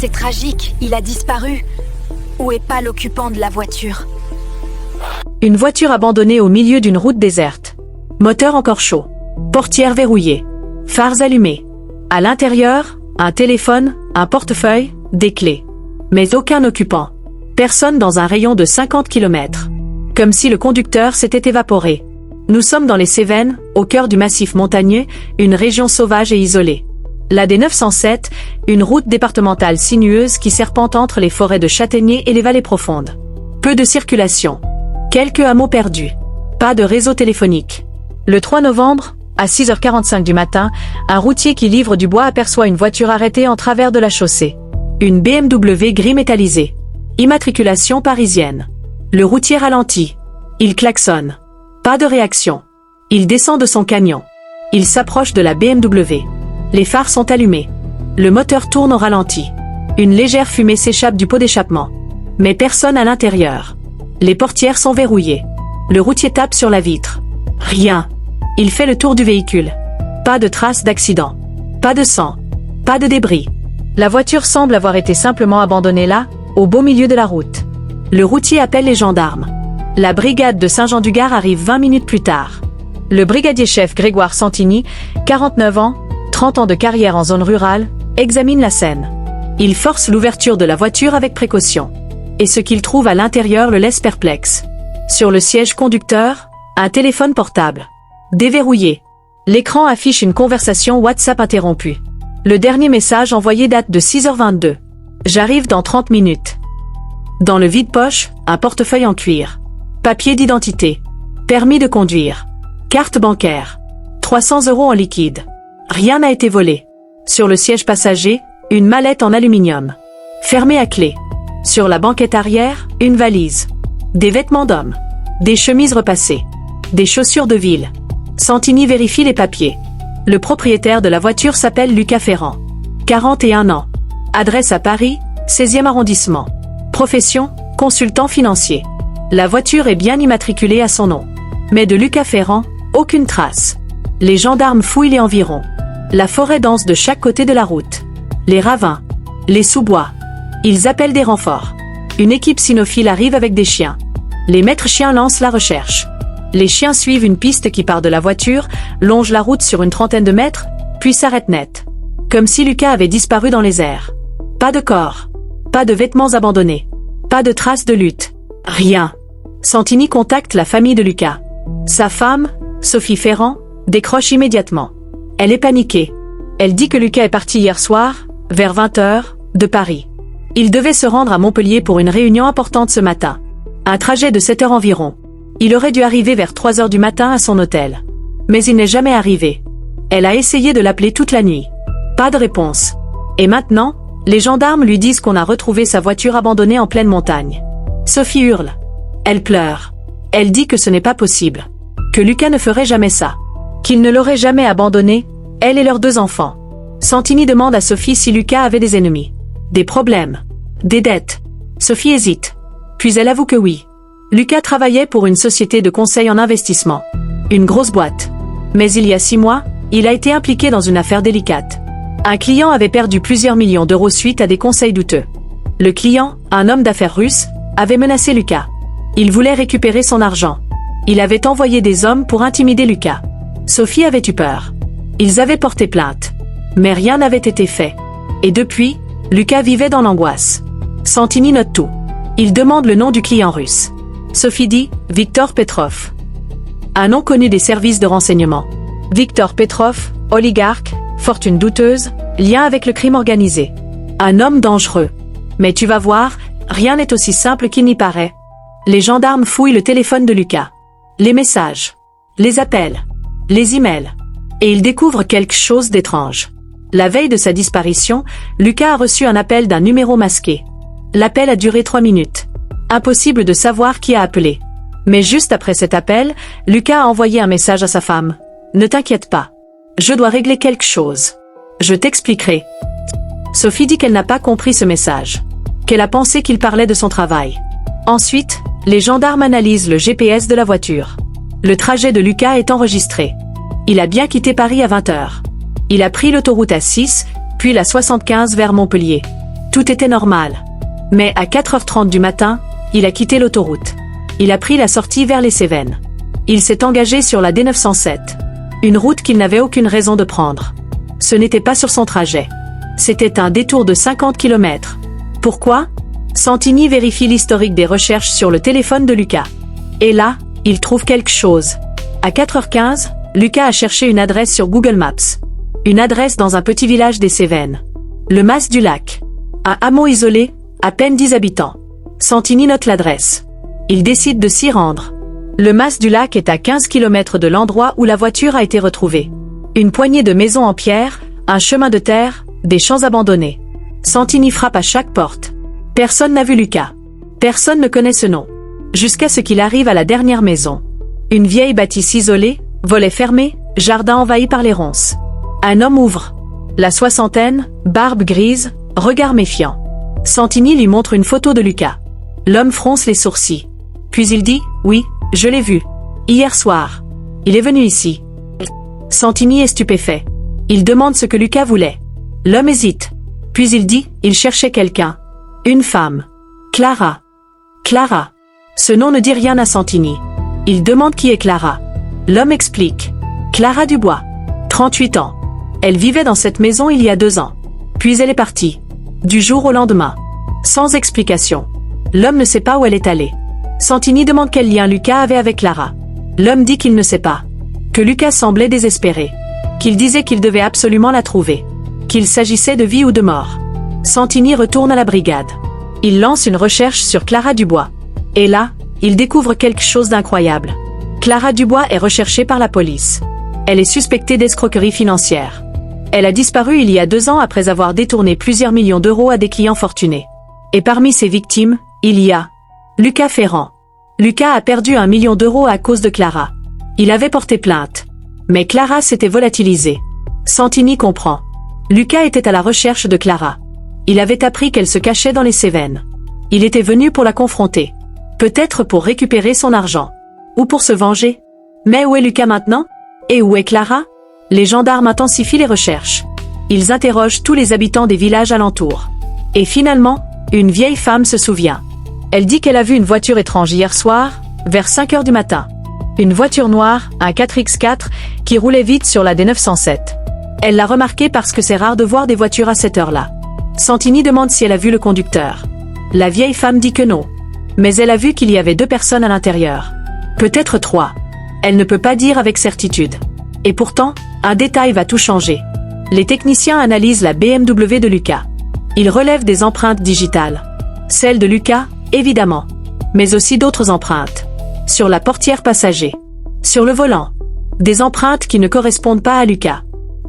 C'est tragique, il a disparu. Où est pas l'occupant de la voiture? Une voiture abandonnée au milieu d'une route déserte. Moteur encore chaud. Portière verrouillée. Phares allumés. À l'intérieur, un téléphone, un portefeuille, des clés. Mais aucun occupant. Personne dans un rayon de 50 km. Comme si le conducteur s'était évaporé. Nous sommes dans les Cévennes, au cœur du massif montagneux, une région sauvage et isolée. La D907, une route départementale sinueuse qui serpente entre les forêts de châtaigniers et les vallées profondes. Peu de circulation. Quelques hameaux perdus. Pas de réseau téléphonique. Le 3 novembre, à 6h45 du matin, un routier qui livre du bois aperçoit une voiture arrêtée en travers de la chaussée. Une BMW gris métallisée. Immatriculation parisienne. Le routier ralentit. Il klaxonne. Pas de réaction. Il descend de son camion. Il s'approche de la BMW. Les phares sont allumés. Le moteur tourne au ralenti. Une légère fumée s'échappe du pot d'échappement. Mais personne à l'intérieur. Les portières sont verrouillées. Le routier tape sur la vitre. Rien. Il fait le tour du véhicule. Pas de traces d'accident. Pas de sang. Pas de débris. La voiture semble avoir été simplement abandonnée là, au beau milieu de la route. Le routier appelle les gendarmes. La brigade de Saint-Jean-du-Gard arrive 20 minutes plus tard. Le brigadier-chef Grégoire Santini, 49 ans, 30 ans de carrière en zone rurale, examine la scène. Il force l'ouverture de la voiture avec précaution. Et ce qu'il trouve à l'intérieur le laisse perplexe. Sur le siège conducteur, un téléphone portable. Déverrouillé. L'écran affiche une conversation WhatsApp interrompue. Le dernier message envoyé date de 6h22. J'arrive dans 30 minutes. Dans le vide-poche, un portefeuille en cuir. Papier d'identité. Permis de conduire. Carte bancaire. 300 € en liquide. Rien n'a été volé. Sur le siège passager, une mallette en aluminium. Fermée à clé. Sur la banquette arrière, une valise. Des vêtements d'homme. Des chemises repassées. Des chaussures de ville. Santini vérifie les papiers. Le propriétaire de la voiture s'appelle Lucas Ferrand. 41 ans. Adresse à Paris, 16e arrondissement. Profession, consultant financier. La voiture est bien immatriculée à son nom. Mais de Lucas Ferrand, aucune trace. Les gendarmes fouillent les environs. La forêt dense de chaque côté de la route. Les ravins. Les sous-bois. Ils appellent des renforts. Une équipe cynophile arrive avec des chiens. Les maîtres chiens lancent la recherche. Les chiens suivent une piste qui part de la voiture, longe la route sur une trentaine de mètres, puis s'arrête net. Comme si Lucas avait disparu dans les airs. Pas de corps. Pas de vêtements abandonnés. Pas de traces de lutte. Rien. Santini contacte la famille de Lucas. Sa femme, Sophie Ferrand, décroche immédiatement. Elle est paniquée. Elle dit que Lucas est parti hier soir, vers 20h, de Paris. Il devait se rendre à Montpellier pour une réunion importante ce matin. Un trajet de 7 heures environ. Il aurait dû arriver vers 3h du matin à son hôtel. Mais il n'est jamais arrivé. Elle a essayé de l'appeler toute la nuit. Pas de réponse. Et maintenant, les gendarmes lui disent qu'on a retrouvé sa voiture abandonnée en pleine montagne. Sophie hurle. Elle pleure. Elle dit que ce n'est pas possible. Que Lucas ne ferait jamais ça. Qu'il ne l'aurait jamais abandonnée, elle et leurs 2 enfants. Santini demande à Sophie si Lucas avait des ennemis. Des problèmes. Des dettes. Sophie hésite. Puis elle avoue que oui. Lucas travaillait pour une société de conseil en investissement. Une grosse boîte. Mais il y a 6 mois, il a été impliqué dans une affaire délicate. Un client avait perdu plusieurs millions d'euros suite à des conseils douteux. Le client, un homme d'affaires russe, avait menacé Lucas. Il voulait récupérer son argent. Il avait envoyé des hommes pour intimider Lucas. Sophie avait eu peur. Ils avaient porté plainte. Mais rien n'avait été fait. Et depuis, Lucas vivait dans l'angoisse. Santini note tout. Il demande le nom du client russe. Sophie dit « Victor Petrov ». Un nom connu des services de renseignement. Victor Petrov, oligarque, fortune douteuse, lien avec le crime organisé. Un homme dangereux. Mais tu vas voir, rien n'est aussi simple qu'il n'y paraît. Les gendarmes fouillent le téléphone de Lucas. Les messages. Les appels. Les emails. Et ils découvrent quelque chose d'étrange. La veille de sa disparition, Lucas a reçu un appel d'un numéro masqué. L'appel a duré 3 minutes. Impossible de savoir qui a appelé. Mais juste après cet appel, Lucas a envoyé un message à sa femme. « Ne t'inquiète pas. Je dois régler quelque chose. Je t'expliquerai. » Sophie dit qu'elle n'a pas compris ce message. Qu'elle a pensé qu'il parlait de son travail. Ensuite, les gendarmes analysent le GPS de la voiture. Le trajet de Lucas est enregistré. Il a bien quitté Paris à 20h. Il a pris l'autoroute A6, puis la 75 vers Montpellier. Tout était normal. Mais à 4h30 du matin, il a quitté l'autoroute. Il a pris la sortie vers les Cévennes. Il s'est engagé sur la D907. Une route qu'il n'avait aucune raison de prendre. Ce n'était pas sur son trajet. C'était un détour de 50 km. Pourquoi? Santini vérifie l'historique des recherches sur le téléphone de Lucas. Et là, il trouve quelque chose. À 4h15, Lucas a cherché une adresse sur Google Maps. Une adresse dans un petit village des Cévennes. Le Mas du Lac. Un hameau isolé, à peine 10 habitants. Santini note l'adresse. Il décide de s'y rendre. Le Mas du Lac est à 15 km de l'endroit où la voiture a été retrouvée. Une poignée de maisons en pierre, un chemin de terre, des champs abandonnés. Santini frappe à chaque porte. Personne n'a vu Lucas. Personne ne connaît ce nom. Jusqu'à ce qu'il arrive à la dernière maison. Une vieille bâtisse isolée, volet fermé, jardin envahi par les ronces. Un homme ouvre. La soixantaine, barbe grise, regard méfiant. Santini lui montre une photo de Lucas. L'homme fronce les sourcils. Puis il dit, oui, je l'ai vu. Hier soir. Il est venu ici. Santini est stupéfait. Il demande ce que Lucas voulait. L'homme hésite. Puis il dit, il cherchait quelqu'un. Une femme. Clara. Clara. Ce nom ne dit rien à Santini. Il demande qui est Clara. L'homme explique. Clara Dubois. 38 ans. Elle vivait dans cette maison il y a 2 ans. Puis elle est partie. Du jour au lendemain. Sans explication. L'homme ne sait pas où elle est allée. Santini demande quel lien Lucas avait avec Clara. L'homme dit qu'il ne sait pas. Que Lucas semblait désespéré. Qu'il disait qu'il devait absolument la trouver. Qu'il s'agissait de vie ou de mort. Santini retourne à la brigade. Il lance une recherche sur Clara Dubois. Et là, il découvre quelque chose d'incroyable. Clara Dubois est recherchée par la police. Elle est suspectée d'escroquerie financière. Elle a disparu il y a 2 ans après avoir détourné plusieurs millions d'euros à des clients fortunés. Et parmi ses victimes, il y a Lucas Ferrand. Lucas a perdu 1 million d'euros à cause de Clara. Il avait porté plainte. Mais Clara s'était volatilisée. Santini comprend. Lucas était à la recherche de Clara. Il avait appris qu'elle se cachait dans les Cévennes. Il était venu pour la confronter. Peut-être pour récupérer son argent. Ou pour se venger. Mais où est Lucas maintenant? Et où est Clara? Les gendarmes intensifient les recherches. Ils interrogent tous les habitants des villages alentours. Et finalement, une vieille femme se souvient. Elle dit qu'elle a vu une voiture étrange hier soir, vers 5h du matin. Une voiture noire, un 4x4, qui roulait vite sur la D907. Elle l'a remarqué parce que c'est rare de voir des voitures à cette heure-là. Santini demande si elle a vu le conducteur. La vieille femme dit que non. Mais elle a vu qu'il y avait 2 personnes à l'intérieur. Peut-être 3. Elle ne peut pas dire avec certitude. Et pourtant, un détail va tout changer. Les techniciens analysent la BMW de Lucas. Ils relèvent des empreintes digitales. Celles de Lucas, évidemment. Mais aussi d'autres empreintes. Sur la portière passager. Sur le volant. Des empreintes qui ne correspondent pas à Lucas.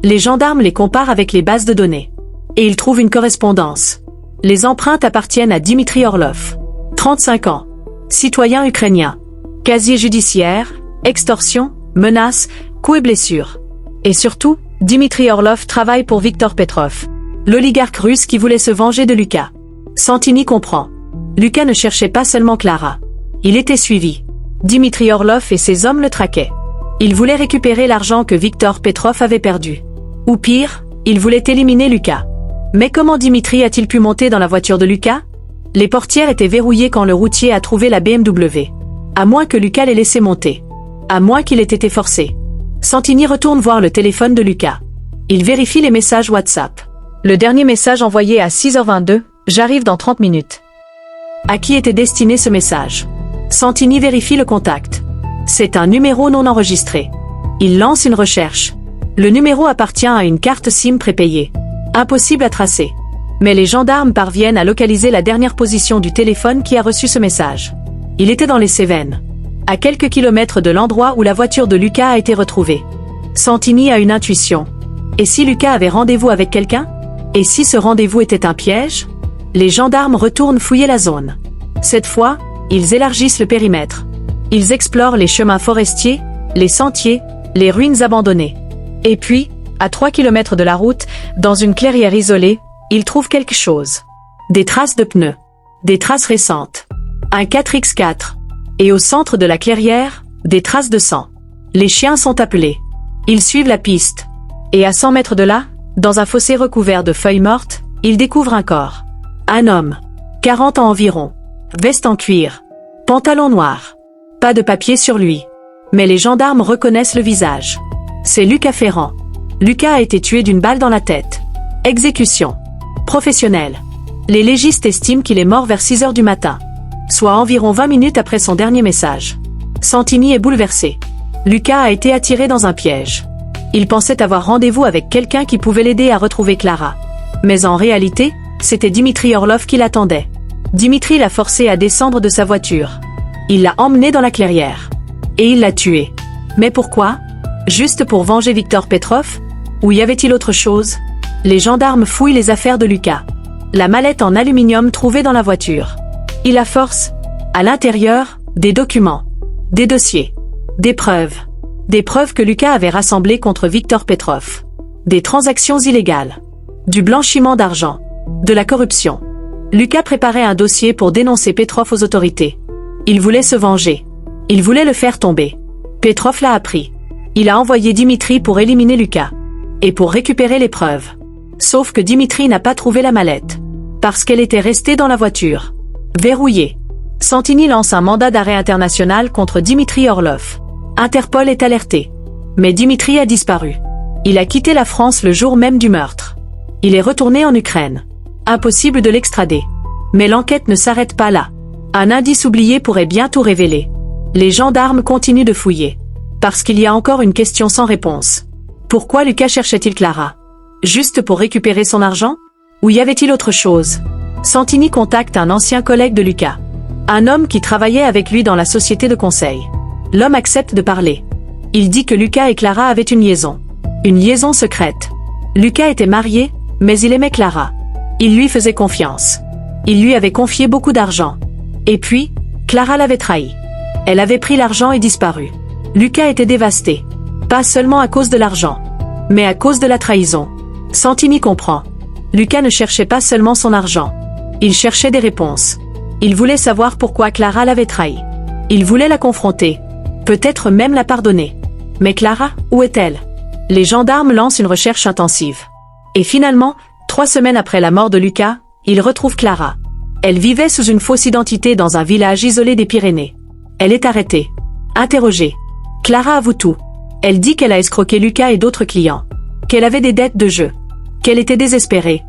Les gendarmes les comparent avec les bases de données. Et ils trouvent une correspondance. Les empreintes appartiennent à Dimitri Orlov. 35 ans. Citoyen ukrainien. Casier judiciaire, extorsion, menaces, coups et blessures. Et surtout, Dimitri Orlov travaille pour Viktor Petrov, l'oligarque russe qui voulait se venger de Lucas. Santini comprend. Lucas ne cherchait pas seulement Clara. Il était suivi. Dimitri Orlov et ses hommes le traquaient. Il voulait récupérer l'argent que Viktor Petrov avait perdu. Ou pire, il voulait éliminer Lucas. Mais comment Dimitri a-t-il pu monter dans la voiture de Lucas? Les portières étaient verrouillées quand le routier a trouvé la BMW. À moins que Lucas l'ait laissé monter. À moins qu'il ait été forcé. Santini retourne voir le téléphone de Lucas. Il vérifie les messages WhatsApp. Le dernier message envoyé à 6h22, j'arrive dans 30 minutes. À qui était destiné ce message? Santini vérifie le contact. C'est un numéro non enregistré. Il lance une recherche. Le numéro appartient à une carte SIM prépayée. Impossible à tracer. Mais les gendarmes parviennent à localiser la dernière position du téléphone qui a reçu ce message. Il était dans les Cévennes. À quelques kilomètres de l'endroit où la voiture de Lucas a été retrouvée. Santini a une intuition. Et si Lucas avait rendez-vous avec quelqu'un? Et si ce rendez-vous était un piège? Les gendarmes retournent fouiller la zone. Cette fois, ils élargissent le périmètre. Ils explorent les chemins forestiers, les sentiers, les ruines abandonnées. Et puis, à 3 km de la route, dans une clairière isolée, ils trouvent quelque chose. Des traces de pneus. Des traces récentes. Un 4x4. Et au centre de la clairière, des traces de sang. Les chiens sont appelés. Ils suivent la piste. Et à 100 mètres de là, dans un fossé recouvert de feuilles mortes, ils découvrent un corps. Un homme. 40 ans environ. Veste en cuir. Pantalon noir. Pas de papier sur lui. Mais les gendarmes reconnaissent le visage. C'est Lucas Ferrand. Lucas a été tué d'une balle dans la tête. Exécution. Professionnelle. Les légistes estiment qu'il est mort vers 6 heures du matin. Soit environ 20 minutes après son dernier message. Santini est bouleversé. Lucas a été attiré dans un piège. Il pensait avoir rendez-vous avec quelqu'un qui pouvait l'aider à retrouver Clara. Mais en réalité, c'était Dimitri Orlov qui l'attendait. Dimitri l'a forcé à descendre de sa voiture. Il l'a emmené dans la clairière. Et il l'a tué. Mais pourquoi? Juste pour venger Victor Petrov? Ou y avait-il autre chose? Les gendarmes fouillent les affaires de Lucas. La mallette en aluminium trouvée dans la voiture. Il la force. À l'intérieur, des documents. Des dossiers. Des preuves. Des preuves que Lucas avait rassemblées contre Victor Petrov. Des transactions illégales. Du blanchiment d'argent. De la corruption. Lucas préparait un dossier pour dénoncer Petrov aux autorités. Il voulait se venger. Il voulait le faire tomber. Petrov l'a appris. Il a envoyé Dimitri pour éliminer Lucas. Et pour récupérer les preuves. Sauf que Dimitri n'a pas trouvé la mallette. Parce qu'elle était restée dans la voiture. Verrouillée. Santini lance un mandat d'arrêt international contre Dimitri Orlov. Interpol est alerté. Mais Dimitri a disparu. Il a quitté la France le jour même du meurtre. Il est retourné en Ukraine. Impossible de l'extrader. Mais l'enquête ne s'arrête pas là. Un indice oublié pourrait bien tout révéler. Les gendarmes continuent de fouiller. Parce qu'il y a encore une question sans réponse. Pourquoi Lucas cherchait-il Clara? Juste pour récupérer son argent? Ou y avait-il autre chose? Santini contacte un ancien collègue de Lucas. Un homme qui travaillait avec lui dans la société de conseil. L'homme accepte de parler. Il dit que Lucas et Clara avaient une liaison. Une liaison secrète. Lucas était marié, mais il aimait Clara. Il lui faisait confiance. Il lui avait confié beaucoup d'argent. Et puis, Clara l'avait trahi. Elle avait pris l'argent et disparu. Lucas était dévasté. Pas seulement à cause de l'argent, mais à cause de la trahison. Santini comprend. Lucas ne cherchait pas seulement son argent. Il cherchait des réponses. Il voulait savoir pourquoi Clara l'avait trahi. Il voulait la confronter. Peut-être même la pardonner. Mais Clara, où est-elle? Les gendarmes lancent une recherche intensive. Et finalement, 3 semaines après la mort de Lucas, ils retrouvent Clara. Elle vivait sous une fausse identité dans un village isolé des Pyrénées. Elle est arrêtée. Interrogée. Clara avoue tout. Elle dit qu'elle a escroqué Lucas et d'autres clients. Qu'elle avait des dettes de jeu. Qu'elle était désespérée.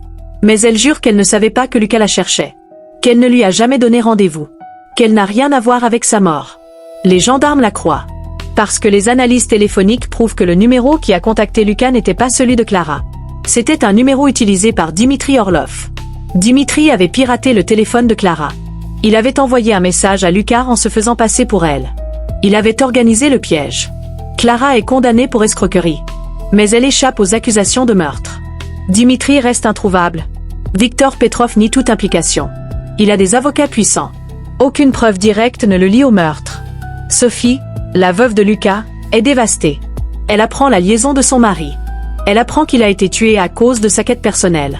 Mais elle jure qu'elle ne savait pas que Lucas la cherchait. Qu'elle ne lui a jamais donné rendez-vous. Qu'elle n'a rien à voir avec sa mort. Les gendarmes la croient. Parce que les analyses téléphoniques prouvent que le numéro qui a contacté Lucas n'était pas celui de Clara. C'était un numéro utilisé par Dimitri Orlov. Dimitri avait piraté le téléphone de Clara. Il avait envoyé un message à Lucas en se faisant passer pour elle. Il avait organisé le piège. Clara est condamnée pour escroquerie. Mais elle échappe aux accusations de meurtre. Dimitri reste introuvable. Victor Petrov nie toute implication. Il a des avocats puissants. Aucune preuve directe ne le lie au meurtre. Sophie, la veuve de Lucas, est dévastée. Elle apprend la liaison de son mari. Elle apprend qu'il a été tué à cause de sa quête personnelle.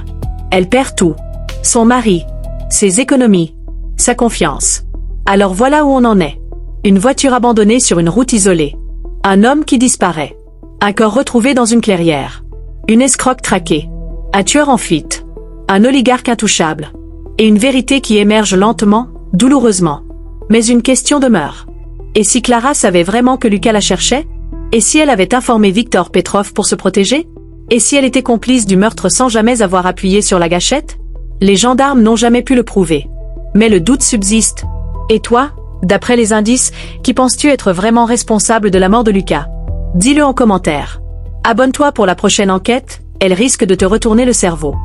Elle perd tout. Son mari, ses économies, sa confiance. Alors voilà où on en est. Une voiture abandonnée sur une route isolée. Un homme qui disparaît. Un corps retrouvé dans une clairière. Une escroque traquée. Un tueur en fuite. Un oligarque intouchable. Et une vérité qui émerge lentement, douloureusement. Mais une question demeure. Et si Clara savait vraiment que Lucas la cherchait? Et si elle avait informé Victor Petrov pour se protéger? Et si elle était complice du meurtre sans jamais avoir appuyé sur la gâchette? Les gendarmes n'ont jamais pu le prouver. Mais le doute subsiste. Et toi, d'après les indices, qui penses-tu être vraiment responsable de la mort de Lucas? Dis-le en commentaire. Abonne-toi pour la prochaine enquête, elle risque de te retourner le cerveau.